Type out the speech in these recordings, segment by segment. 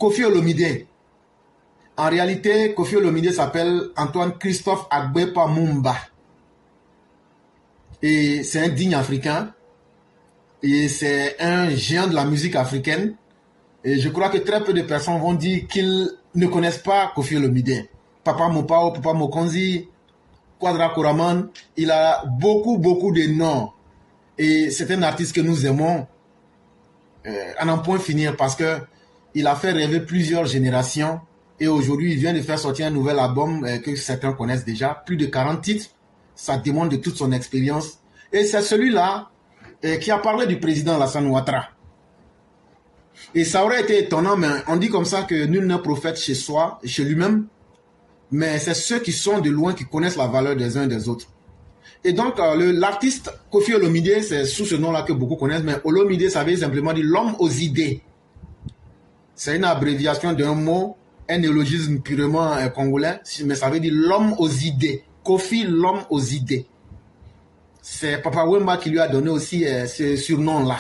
Kofi Olomide. En réalité, Kofi Olomide s'appelle Antoine Christophe Agbepa Mumba. Et c'est un digne africain. Et c'est un géant de la musique africaine. Et je crois que très peu de personnes vont dire qu'ils ne connaissent pas Kofi Olomide. Papa Mopao, Papa Mokonzi, Quadra Koraman, il a beaucoup de noms. Et c'est un artiste que nous aimons à n'en point finir parce que il a fait rêver plusieurs générations. Et aujourd'hui, il vient de faire sortir un nouvel album que certains connaissent déjà. Plus de 40 titres. Ça démontre de toute son expérience. Et c'est celui-là qui a parlé du président Alassane Ouattara. Et ça aurait été étonnant, mais on dit comme ça que nul n'est prophète chez soi, chez lui-même. Mais c'est ceux qui sont de loin qui connaissent la valeur des uns et des autres. Et donc, l'artiste Kofi Olomide, c'est sous ce nom-là que beaucoup connaissent, mais Olomide, ça veut simplement dire l'homme aux idées. C'est une abréviation d'un mot, un néologisme purement congolais, mais ça veut dire l'homme aux idées. Kofi, l'homme aux idées. C'est Papa Wemba qui lui a donné aussi ce surnom-là.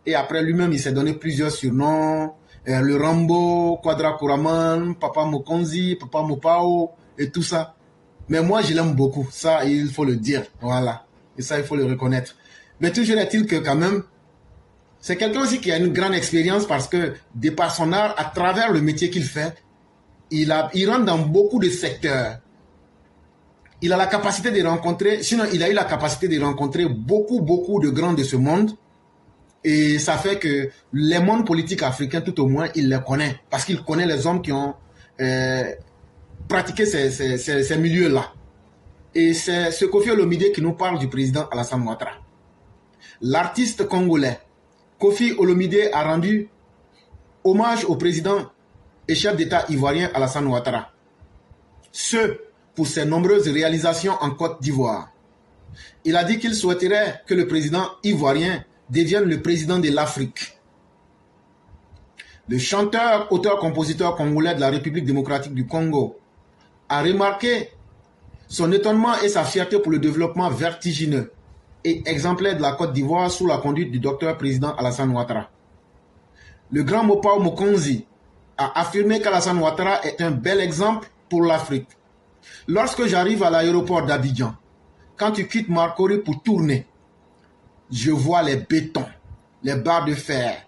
Et après, lui-même, il s'est donné plusieurs surnoms. Le Rambo, Quadra Koraman, Papa Mokonzi, Papa Mopao, et tout ça. Mais moi, je l'aime beaucoup. Ça, il faut le dire. Voilà. Et ça, il faut le reconnaître. Mais toujours est-il que quand même, c'est quelqu'un aussi qui a une grande expérience parce que, de par son art, à travers le métier qu'il fait, il rentre dans beaucoup de secteurs. Il a la capacité de rencontrer, sinon il a eu la capacité de rencontrer beaucoup de grands de ce monde. Et ça fait que les mondes politiques africains, tout au moins, il les connaît. Parce qu'il connaît les hommes qui ont pratiqué ces milieux-là. Et c'est ce Kofi Olomide qui nous parle du président Alassane Ouattara. L'artiste congolais Kofi Olomide a rendu hommage au président et chef d'État ivoirien Alassane Ouattara. Ce, pour ses nombreuses réalisations en Côte d'Ivoire. Il a dit qu'il souhaiterait que le président ivoirien devienne le président de l'Afrique. Le chanteur, auteur, compositeur congolais de la République démocratique du Congo a remarqué son étonnement et sa fierté pour le développement vertigineux et exemplaire de la Côte d'Ivoire sous la conduite du docteur président Alassane Ouattara. Le grand Mopao Mokonzi a affirmé qu'Alassane Ouattara est un bel exemple pour l'Afrique. Lorsque j'arrive à l'aéroport d'Abidjan, quand tu quittes Marcory pour tourner, je vois les bétons, les barres de fer.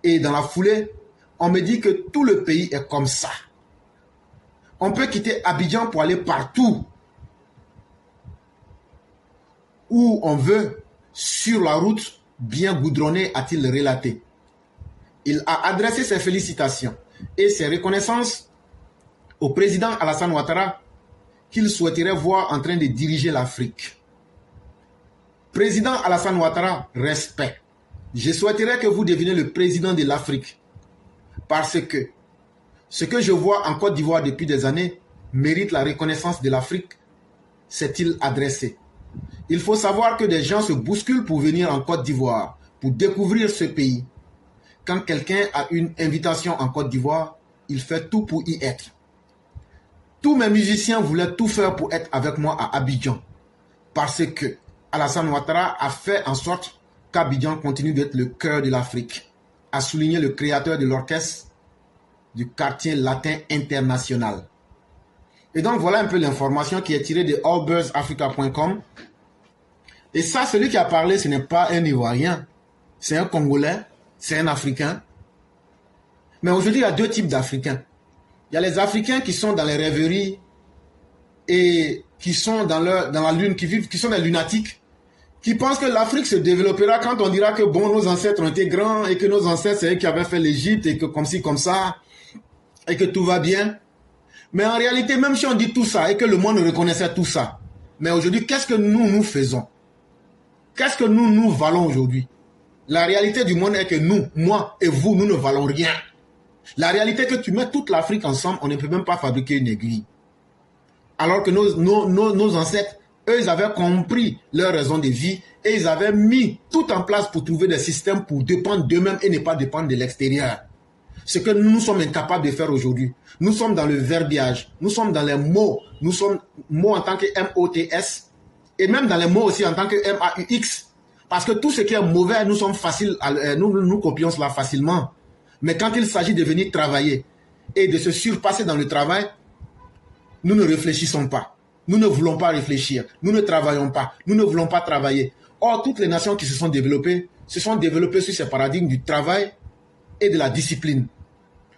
Et dans la foulée, on me dit que tout le pays est comme ça. On peut quitter Abidjan pour aller partout où on veut, sur la route bien goudronnée, a-t-il relaté. Il a adressé ses félicitations et ses reconnaissances au président Alassane Ouattara qu'il souhaiterait voir en train de diriger l'Afrique. Président Alassane Ouattara, respect. Je souhaiterais que vous deveniez le président de l'Afrique parce que ce que je vois en Côte d'Ivoire depuis des années mérite la reconnaissance de l'Afrique, s'est-il adressé. Il faut savoir que des gens se bousculent pour venir en Côte d'Ivoire, pour découvrir ce pays. Quand quelqu'un a une invitation en Côte d'Ivoire, il fait tout pour y être. Tous mes musiciens voulaient tout faire pour être avec moi à Abidjan parce que Alassane Ouattara a fait en sorte qu'Abidjan continue d'être le cœur de l'Afrique, a souligné le créateur de l'orchestre du quartier latin international. Et donc voilà un peu l'information qui est tirée de allbuzzafrica.com. Et ça, celui qui a parlé, ce n'est pas un Ivoirien, c'est un Congolais, c'est un Africain. Mais aujourd'hui, il y a deux types d'Africains. Il y a les Africains qui sont dans les rêveries et qui sont dans la lune, qui sont des lunatiques, qui pensent que l'Afrique se développera quand on dira que bon, nos ancêtres ont été grands et que nos ancêtres, c'est eux qui avaient fait l'Égypte et que comme ci, comme ça, et que tout va bien. Mais en réalité, même si on dit tout ça et que le monde reconnaissait tout ça, mais aujourd'hui, qu'est-ce que nous faisons? Qu'est-ce que nous valons aujourd'hui? La réalité du monde est que nous, moi et vous, nous ne valons rien. La réalité est que tu mets toute l'Afrique ensemble, on ne peut même pas fabriquer une aiguille. Alors que nos ancêtres, eux, ils avaient compris leur raison de vie et ils avaient mis tout en place pour trouver des systèmes pour dépendre d'eux-mêmes et ne pas dépendre de l'extérieur. Ce que nous sommes incapables de faire aujourd'hui. Nous sommes dans le verbiage, nous sommes dans les mots, nous sommes mots en tant que M-O-T-S et même dans les mots aussi en tant que M-A-U-X. Parce que tout ce qui est mauvais, nous sommes faciles, nous copions cela facilement. Mais quand il s'agit de venir travailler et de se surpasser dans le travail, nous ne réfléchissons pas. Nous ne voulons pas réfléchir. Nous ne travaillons pas. Nous ne voulons pas travailler. Or, toutes les nations qui se sont développées sur ces paradigmes du travail et de la discipline.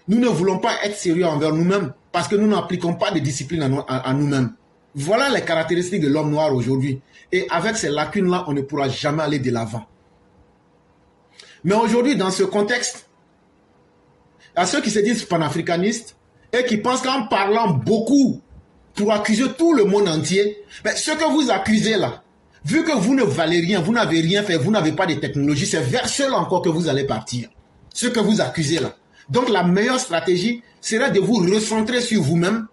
Nous ne voulons pas être sérieux envers nous-mêmes parce que nous n'appliquons pas de discipline à nous-mêmes. Voilà les caractéristiques de l'homme noir aujourd'hui. Et avec ces lacunes-là, on ne pourra jamais aller de l'avant. Mais aujourd'hui, dans ce contexte, à ceux qui se disent panafricanistes et qui pensent qu'en parlant beaucoup pour accuser tout le monde entier, mais ce que vous accusez là, vu que vous ne valez rien, vous n'avez rien fait, vous n'avez pas de technologie, c'est vers cela encore que vous allez partir. Ce que vous accusez là. Donc la meilleure stratégie serait de vous recentrer sur vous-même,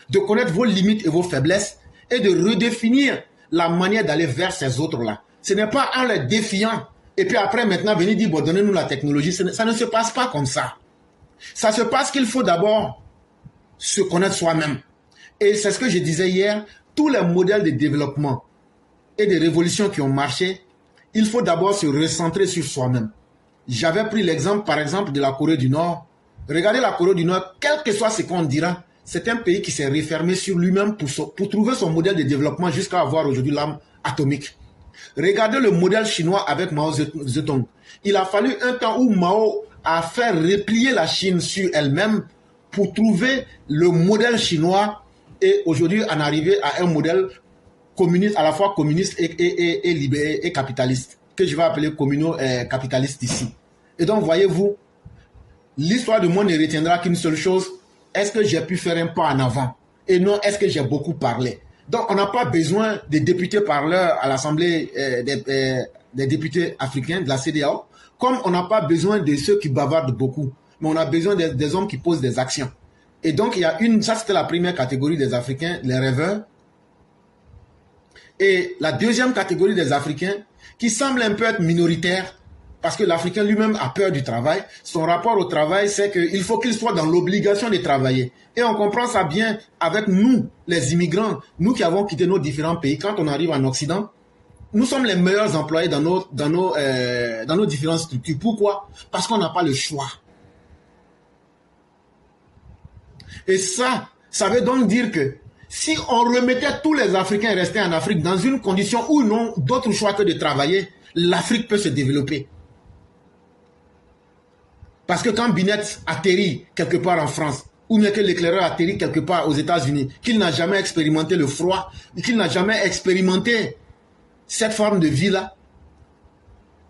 de connaître vos limites et vos faiblesses et de redéfinir la manière d'aller vers ces autres-là. Ce n'est pas en les défiant et puis après maintenant venir dire bon, donnez-nous la technologie. Ça ne se passe pas comme ça. Ça se passe qu'il faut d'abord se connaître soi-même. Et c'est ce que je disais hier, tous les modèles de développement et de révolution qui ont marché, il faut d'abord se recentrer sur soi-même. J'avais pris l'exemple, par exemple, de la Corée du Nord. Regardez la Corée du Nord, quel que soit ce qu'on dira, c'est un pays qui s'est refermé sur lui-même pour trouver son modèle de développement jusqu'à avoir aujourd'hui l'arme atomique. Regardez le modèle chinois avec Mao Zedong. Il a fallu un temps où Mao a fait replier la Chine sur elle-même pour trouver le modèle chinois et aujourd'hui en arriver à un modèle communiste, à la fois communiste et libéré et capitaliste, que je vais appeler communo-capitaliste ici. Et donc, voyez-vous, l'histoire du monde ne retiendra qu'une seule chose, est-ce que j'ai pu faire un pas en avant? Et non, est-ce que j'ai beaucoup parlé? Donc, on n'a pas besoin des députés parleurs à l'Assemblée des députés africains de la CEDEAO, comme on n'a pas besoin de ceux qui bavardent beaucoup, mais on a besoin des hommes qui posent des actions. Et donc, il y a ça c'était la première catégorie des Africains, les rêveurs. Et la deuxième catégorie des Africains, qui semble un peu être minoritaire, parce que l'Africain lui-même a peur du travail. Son rapport au travail, c'est qu'il faut qu'il soit dans l'obligation de travailler. Et on comprend ça bien avec nous, les immigrants, nous qui avons quitté nos différents pays. Quand on arrive en Occident, nous sommes les meilleurs employés dans nos différentes structures. Pourquoi? Parce qu'on n'a pas le choix. Et ça veut donc dire que si on remettait tous les Africains restés en Afrique dans une condition où ils n'ont d'autre choix que de travailler, l'Afrique peut se développer. Parce que quand Binet atterrit quelque part en France, ou bien que l'éclaireur atterrit quelque part aux États-Unis, qu'il n'a jamais expérimenté le froid, qu'il n'a jamais expérimenté cette forme de vie-là,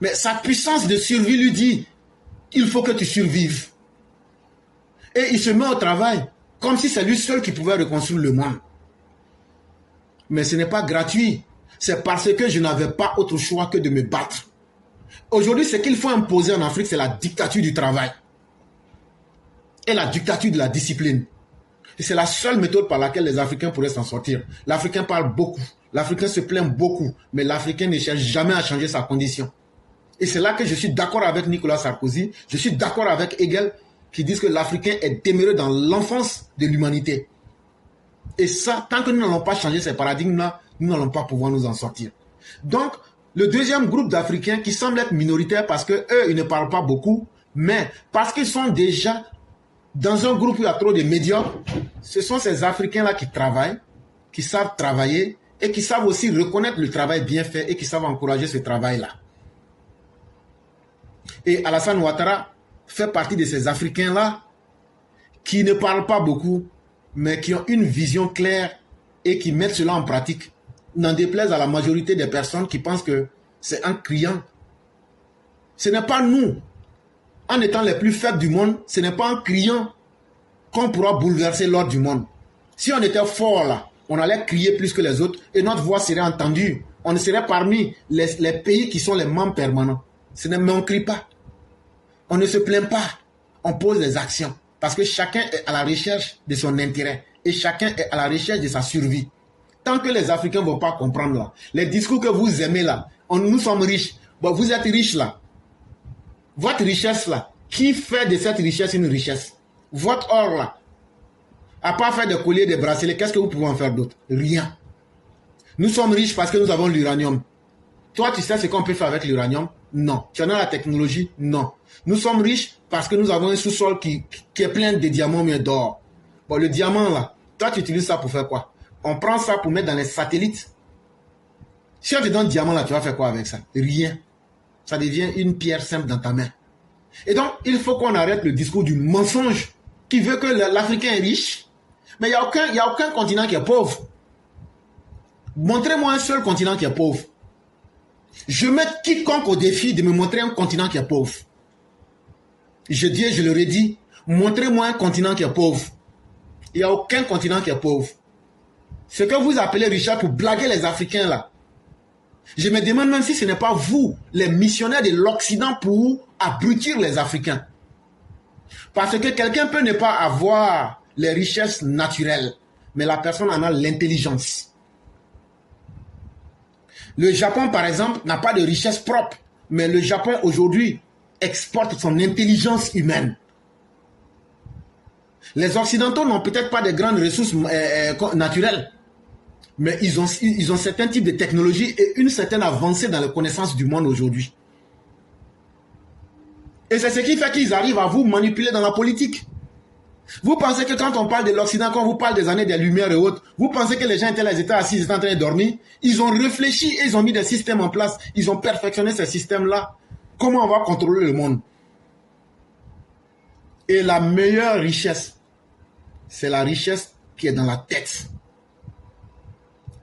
mais sa puissance de survie lui dit, il faut que tu survives. Et il se met au travail, comme si c'est lui seul qui pouvait reconstruire le monde. Mais ce n'est pas gratuit. C'est parce que je n'avais pas autre choix que de me battre. Aujourd'hui, ce qu'il faut imposer en Afrique, c'est la dictature du travail. Et la dictature de la discipline. Et c'est la seule méthode par laquelle les Africains pourraient s'en sortir. L'Africain parle beaucoup. L'Africain se plaint beaucoup. Mais l'Africain ne cherche jamais à changer sa condition. Et c'est là que je suis d'accord avec Nicolas Sarkozy. Je suis d'accord avec Hegel qui disent que l'Africain est demeuré dans l'enfance de l'humanité. Et ça, tant que nous n'allons pas changer ces paradigmes-là, nous n'allons pas pouvoir nous en sortir. Donc, le deuxième groupe d'Africains qui semble être minoritaire parce qu'eux, ils ne parlent pas beaucoup, mais parce qu'ils sont déjà dans un groupe où il y a trop de médiocres, ce sont ces Africains-là qui travaillent, qui savent travailler et qui savent aussi reconnaître le travail bien fait et qui savent encourager ce travail-là. Et Alassane Ouattara fait partie de ces Africains-là qui ne parlent pas beaucoup, mais qui ont une vision claire et qui mettent cela en pratique. N'en déplaise à la majorité des personnes qui pensent que c'est en criant. Ce n'est pas nous, en étant les plus faibles du monde, ce n'est pas en criant qu'on pourra bouleverser l'ordre du monde. Si on était fort là, on allait crier plus que les autres et notre voix serait entendue. On serait parmi les pays qui sont les membres permanents. Mais on ne crie pas. On ne se plaint pas. On pose des actions. Parce que chacun est à la recherche de son intérêt. Et chacun est à la recherche de sa survie. Tant que les Africains ne vont pas comprendre là, les discours que vous aimez là, nous sommes riches. Bon, vous êtes riches là. Votre richesse là, qui fait de cette richesse une richesse? Votre or là, à part faire des colliers, des bracelets, qu'est-ce que vous pouvez en faire d'autre? Rien. Nous sommes riches parce que nous avons l'uranium. Toi, tu sais ce qu'on peut faire avec l'uranium? Non. Tu en as la technologie? Non. Nous sommes riches parce que nous avons un sous-sol qui est plein de diamants mais d'or. Bon, le diamant là, toi tu utilises ça pour faire quoi? On prend ça pour mettre dans les satellites. Si on te donne diamant là, tu vas faire quoi avec ça? Rien. Ça devient une pierre simple dans ta main. Et donc, il faut qu'on arrête le discours du mensonge qui veut que l'Africain est riche. Mais il n'y a aucun continent qui est pauvre. Montrez-moi un seul continent qui est pauvre. Je mets quiconque au défi de me montrer un continent qui est pauvre. Je dis et je le redis, montrez-moi un continent qui est pauvre. Il n'y a aucun continent qui est pauvre. Ce que vous appelez Richard pour blaguer les Africains là. Je me demande même si ce n'est pas vous, les missionnaires de l'Occident, pour abrutir les Africains. Parce que quelqu'un peut ne pas avoir les richesses naturelles, mais la personne en a l'intelligence. Le Japon, par exemple, n'a pas de richesse propre, mais le Japon aujourd'hui exporte son intelligence humaine. Les Occidentaux n'ont peut-être pas de grandes ressources naturelles, mais ils ont certains types de technologies et une certaine avancée dans la connaissance du monde aujourd'hui. Et c'est ce qui fait qu'ils arrivent à vous manipuler dans la politique. Vous pensez que quand on parle de l'Occident, quand on vous parle des années des Lumières et autres, vous pensez que les gens étaient là, ils étaient assis, ils étaient en train de dormir? Ils ont réfléchi et ils ont mis des systèmes en place. Ils ont perfectionné ces systèmes-là. Comment on va contrôler le monde? Et la meilleure richesse, c'est la richesse qui est dans la tête.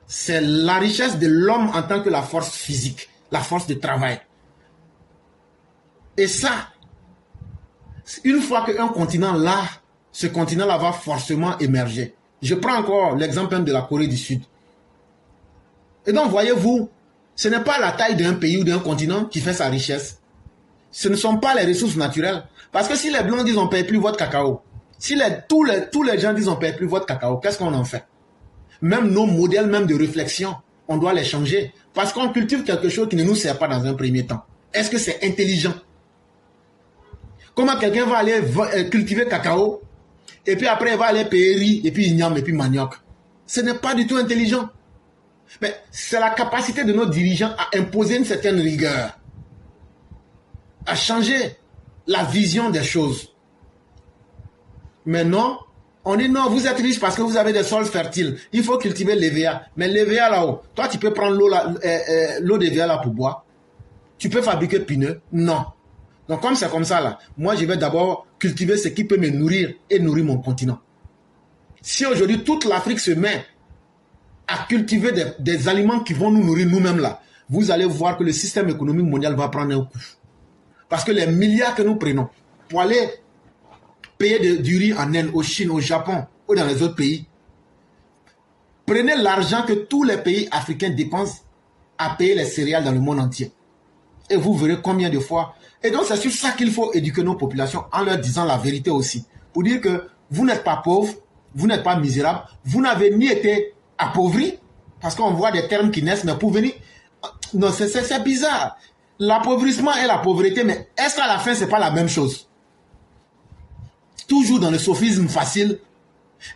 C'est la richesse de l'homme en tant que la force physique, la force de travail. Et ça, une fois qu'un continent là, ce continent-là va forcément émerger. Je prends encore l'exemple de la Corée du Sud. Et donc, voyez-vous, ce n'est pas la taille d'un pays ou d'un continent qui fait sa richesse. Ce ne sont pas les ressources naturelles. Parce que si les Blancs disent on ne paye plus votre cacao, si tous les gens disent on ne paye plus votre cacao, qu'est-ce qu'on en fait? Même nos modèles même de réflexion, on doit les changer. Parce qu'on cultive quelque chose qui ne nous sert pas dans un premier temps. Est-ce que c'est intelligent? Comment quelqu'un va aller cultiver cacao et puis après il va aller payer riz et puis igname et puis manioc? Ce n'est pas du tout intelligent. Mais c'est la capacité de nos dirigeants à imposer une certaine rigueur, à changer la vision des choses. Mais non, on dit non, vous êtes riche parce que vous avez des sols fertiles. Il faut cultiver l'EVA. Mais l'EVA là-haut, toi tu peux prendre l'eau d'EVA là pour boire. Tu peux fabriquer pneus? Non. Donc comme c'est comme ça là, moi je vais d'abord cultiver ce qui peut me nourrir et nourrir mon continent. Si aujourd'hui toute l'Afrique se met à cultiver des aliments qui vont nous nourrir nous-mêmes là, vous allez voir que le système économique mondial va prendre un coup. Parce que les milliards que nous prenons pour aller payer du riz en Inde, au Chine, au Japon ou dans les autres pays, prenez l'argent que tous les pays africains dépensent à payer les céréales dans le monde entier. Et vous verrez combien de fois. Et donc c'est sur ça qu'il faut éduquer nos populations en leur disant la vérité aussi. Pour dire que vous n'êtes pas pauvre, vous n'êtes pas misérable, vous n'avez ni été appauvri, parce qu'on voit des termes qui naissent, mais pour venir... Non, c'est bizarre. L'appauvrissement et la pauvreté, mais est-ce qu'à la fin, c'est pas la même chose? Toujours dans le sophisme facile.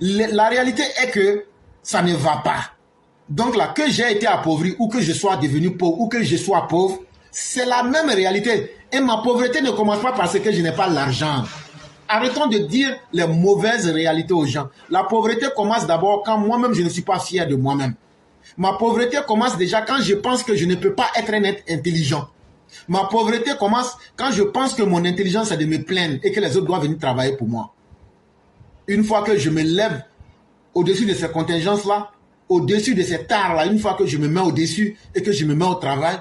La réalité est que ça ne va pas. Donc là, que j'ai été appauvri, ou que je sois devenu pauvre, ou que je sois pauvre, c'est la même réalité. Et ma pauvreté ne commence pas parce que je n'ai pas l'argent. Arrêtons de dire les mauvaises réalités aux gens. La pauvreté commence d'abord quand moi-même je ne suis pas fier de moi-même. Ma pauvreté commence déjà quand je pense que je ne peux pas être un être intelligent. Ma pauvreté commence quand je pense que mon intelligence c'est de me plaindre et que les autres doivent venir travailler pour moi. Une fois que je me lève au-dessus de ces contingences-là, au-dessus de ces tares-là, une fois que je me mets au-dessus et que je me mets au travail,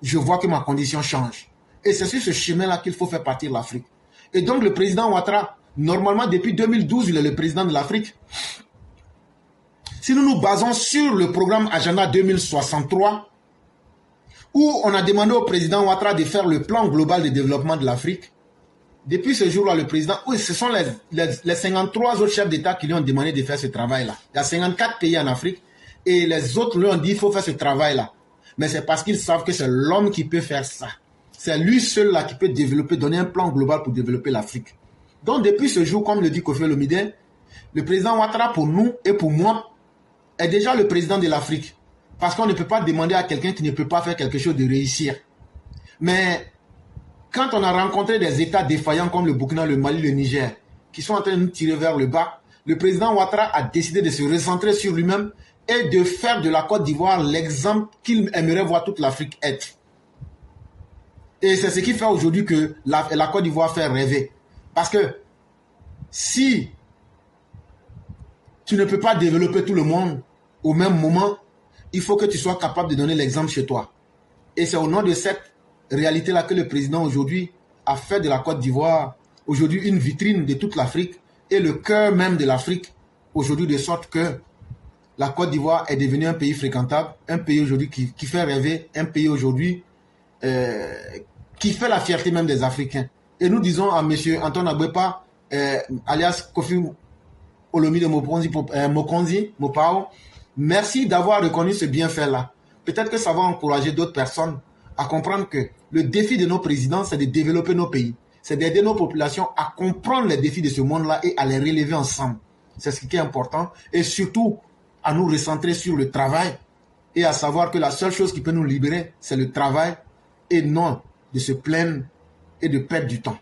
je vois que ma condition change. Et c'est sur ce chemin-là qu'il faut faire partir l'Afrique. Et donc le président Ouattara, normalement depuis 2012, il est le président de l'Afrique. Si nous nous basons sur le programme Agenda 2063, où on a demandé au président Ouattara de faire le plan global de développement de l'Afrique, depuis ce jour-là, le président, oui, ce sont les 53 autres chefs d'État qui lui ont demandé de faire ce travail-là. Il y a 54 pays en Afrique et les autres lui ont dit qu'il faut faire ce travail-là. Mais c'est parce qu'ils savent que c'est l'homme qui peut faire ça. C'est lui seul là qui peut développer, donner un plan global pour développer l'Afrique. Donc depuis ce jour, comme le dit Kofi Olomide, le président Ouattara pour nous et pour moi est déjà le président de l'Afrique. Parce qu'on ne peut pas demander à quelqu'un qui ne peut pas faire quelque chose de réussir. Mais quand on a rencontré des États défaillants comme le Burkina, le Mali, le Niger, qui sont en train de nous tirer vers le bas, le président Ouattara a décidé de se recentrer sur lui-même et de faire de la Côte d'Ivoire l'exemple qu'il aimerait voir toute l'Afrique être. Et c'est ce qui fait aujourd'hui que la Côte d'Ivoire fait rêver. Parce que si tu ne peux pas développer tout le monde au même moment, il faut que tu sois capable de donner l'exemple chez toi. Et c'est au nom de cette réalité-là que le président aujourd'hui a fait de la Côte d'Ivoire aujourd'hui une vitrine de toute l'Afrique et le cœur même de l'Afrique aujourd'hui, de sorte que la Côte d'Ivoire est devenue un pays fréquentable, un pays aujourd'hui qui fait rêver, un pays aujourd'hui qui fait la fierté même des Africains. Et nous disons à M. Antoine Agbépa, alias Kofi Olomide Mopao, merci d'avoir reconnu ce bienfait-là. Peut-être que ça va encourager d'autres personnes à comprendre que le défi de nos présidents, c'est de développer nos pays. C'est d'aider nos populations à comprendre les défis de ce monde-là et à les relever ensemble. C'est ce qui est important. Et surtout, à nous recentrer sur le travail et à savoir que la seule chose qui peut nous libérer, c'est le travail et non de se plaindre et de perdre du temps.